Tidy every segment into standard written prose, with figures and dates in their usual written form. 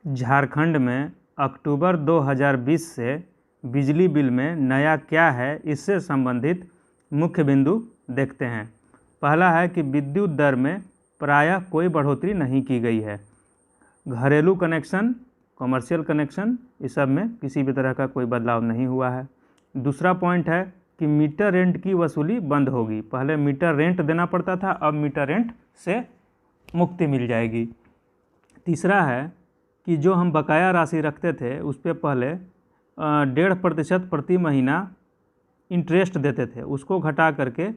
झारखंड में अक्टूबर 2020 से बिजली बिल में नया क्या है, इससे संबंधित मुख्य बिंदु देखते हैं। पहला है कि विद्युत दर में प्रायः कोई बढ़ोतरी नहीं की गई है। घरेलू कनेक्शन, कमर्शियल कनेक्शन, इस सब में किसी भी तरह का कोई बदलाव नहीं हुआ है। दूसरा पॉइंट है कि मीटर रेंट की वसूली बंद होगी। पहले मीटर रेंट देना पड़ता था, अब मीटर रेंट से मुक्ति मिल जाएगी। तीसरा है कि जो हम बकाया राशि रखते थे उस पर पहले 1.5% प्रति महीना इंटरेस्ट देते थे, उसको घटा करके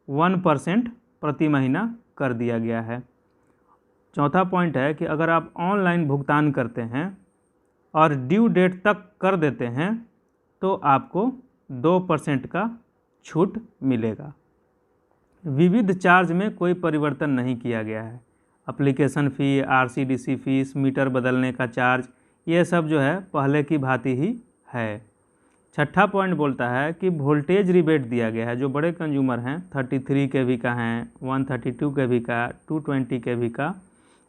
1% प्रति महीना कर दिया गया है। चौथा पॉइंट है कि अगर आप ऑनलाइन भुगतान करते हैं और ड्यू डेट तक कर देते हैं तो आपको 2% का छूट मिलेगा। विविध चार्ज में कोई परिवर्तन नहीं किया गया है। Application fee, RCDC fees, metre बदलने का चार्ज, ये सब जो है पहले की भांति ही है। छठा पॉइंट बोलता है कि वोल्टेज रिबेट दिया गया है। जो बड़े कंज्यूमर हैं, 33 kV का हैं, 132 kV का, 220 kV का,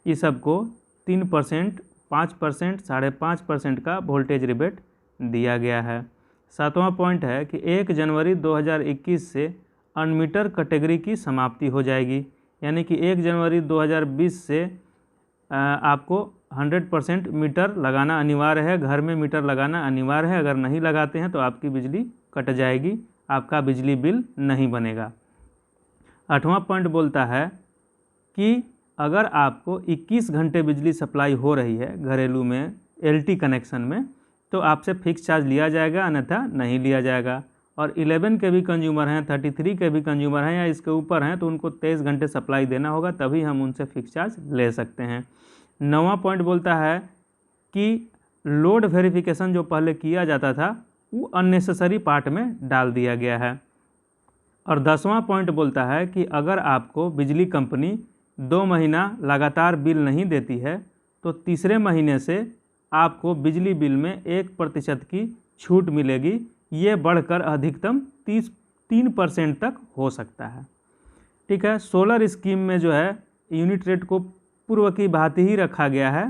ये सबको 3%, 5%, 5.5% का वोल्टेज रिबेट दिया गया है। सातवां पॉइंट है कि 1 जनवरी 2021 से अनमीटर कैटेगरी की समाप्ति हो जाएगी, यानी कि 1 जनवरी 2020 से आपको 100% मीटर लगाना अनिवार्य है। घर में मीटर लगाना अनिवार्य है। अगर नहीं लगाते हैं तो आपकी बिजली कट जाएगी, आपका बिजली बिल नहीं बनेगा। आठवां पॉइंट बोलता है कि अगर आपको 21 घंटे बिजली सप्लाई हो रही है घरेलू में, एलटी कनेक्शन में, तो आपसे फिक्स चार्ज लिया जाएगा, अन्यथा नहीं लिया जाएगा। और 11 kV कंज्यूमर हैं, 33 kV कंज्यूमर हैं या इसके ऊपर हैं तो उनको 23 घंटे सप्लाई देना होगा, तभी हम उनसे फिक्स चार्ज ले सकते हैं। 9वां पॉइंट बोलता है कि लोड वेरिफिकेशन जो पहले किया जाता था वो अननेसेसरी पार्ट में डाल दिया गया है। और 10वां पॉइंट बोलता है कि अगर आपको बिजली कंपनी 2 महीना लगातार बिल नहीं देती है तो तीसरे महीने से आपको बिजली बिल में 1% की छूट मिलेगी। ये बढ़कर अधिकतम 3% तक हो सकता है। ठीक है। सोलर स्कीम में जो है यूनिट रेट को पूर्व की भांति ही रखा गया है,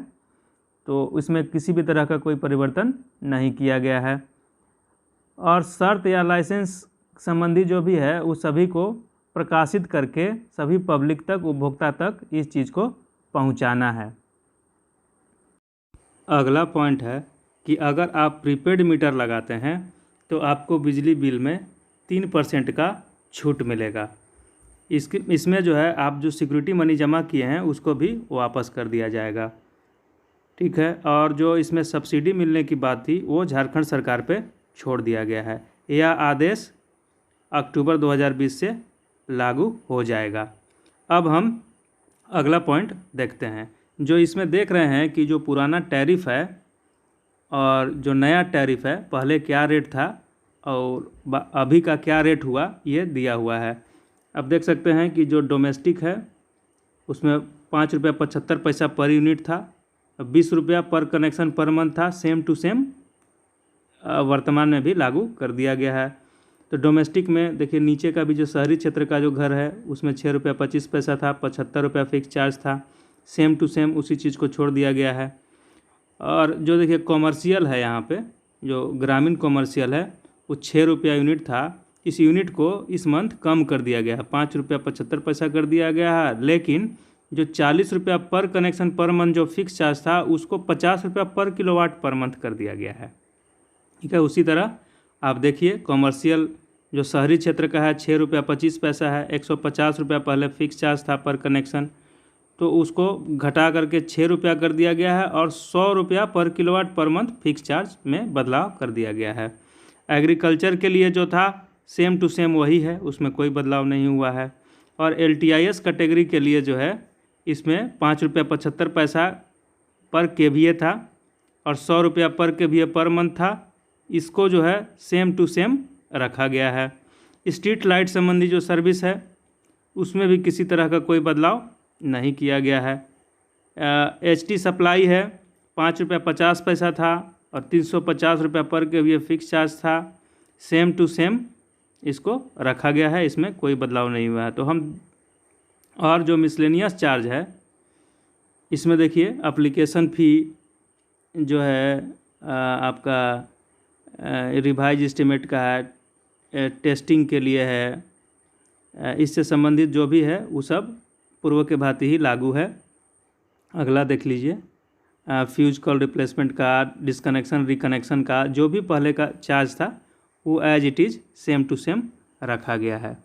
तो इसमें किसी भी तरह का कोई परिवर्तन नहीं किया गया है। और शर्त या लाइसेंस संबंधी जो भी है उस सभी को प्रकाशित करके सभी पब्लिक तक, उपभोक्ता तक इस चीज़ को पहुंचाना है। अगला पॉइंट है कि अगर आप प्रीपेड मीटर लगाते हैं तो आपको बिजली बिल में 3% का छूट मिलेगा। इसमें जो है आप जो सिक्योरिटी मनी जमा किए हैं उसको भी वापस कर दिया जाएगा। ठीक है। और जो इसमें सब्सिडी मिलने की बात थी वो झारखंड सरकार पे छोड़ दिया गया है। यह आदेश अक्टूबर 2020 से लागू हो जाएगा। अब हम अगला पॉइंट देखते हैं। जो इसमें देख रहे हैं कि जो पुराना टैरिफ है और जो नया टैरिफ है, पहले क्या रेट था और अभी का क्या रेट हुआ, ये दिया हुआ है। अब देख सकते हैं कि जो डोमेस्टिक है उसमें 5 रुपया 75 पैसा पर यूनिट था, 20 रुपया पर कनेक्शन पर मंथ था। सेम टू सेम वर्तमान में भी लागू कर दिया गया है। तो डोमेस्टिक में देखिए नीचे का भी जो शहरी क्षेत्र का जो घर है उसमें 6 रुपया 25 पैसा था, 75 रुपया फिक्स चार्ज था। सेम टू सेम उसी चीज़ को छोड़ दिया गया है। और जो देखिए कॉमर्शियल है, यहाँ पे जो ग्रामीण कॉमर्शियल है वो 6 रुपया यूनिट था। इस यूनिट को इस मंथ कम कर दिया गया है, 5 रुपया 75 पैसा कर दिया गया है। लेकिन जो 40 रुपया पर कनेक्शन पर मंथ जो फिक्स चार्ज था उसको 50 रुपया पर किलोवाट पर मंथ कर दिया गया है। ठीक है। उसी तरह आप देखिए कॉमर्शियल जो शहरी क्षेत्र का है 6 रुपया 25 पैसा है, 150 रुपया पहले फिक्स चार्ज था पर कनेक्शन, तो उसको घटा करके 6 रुपया कर दिया गया है और 100 रुपया पर kilowatt per month fix charge में बदलाव कर दिया गया है। एग्रीकल्चर के लिए जो था सेम टू सेम वही है, उसमें कोई बदलाव नहीं हुआ है। और LTIS कैटेगरी के लिए जो है इसमें 5 रुपया 75 पैसा पर KVA था और 100 रुपया पर KVA पर मंथ था। इसको जो है सेम टू सेम रखा गया है। स्ट्रीट लाइट संबंधी जो सर्विस है उसमें भी किसी तरह का कोई बदलाव नहीं किया गया है। HT सप्लाई है, 5 रुपया 50 पैसा था और 350 रुपया पर KVA फिक्स चार्ज था। सेम टू सेम इसको रखा गया है, इसमें कोई बदलाव नहीं हुआ है। तो हम और जो मिसलेनियस चार्ज है इसमें देखिए एप्लीकेशन फ़ी, जो है आपका रिवाइज एस्टिमेट का है, टेस्टिंग के लिए है, इससे संबंधित जो भी है वो सब पूर्व के भांति ही लागू है। अगला देख लीजिए, फ्यूज कॉल रिप्लेसमेंट का, डिस्कनेक्शन रिकनेक्शन का जो भी पहले का चार्ज था वो as it is same to same रखा गया है।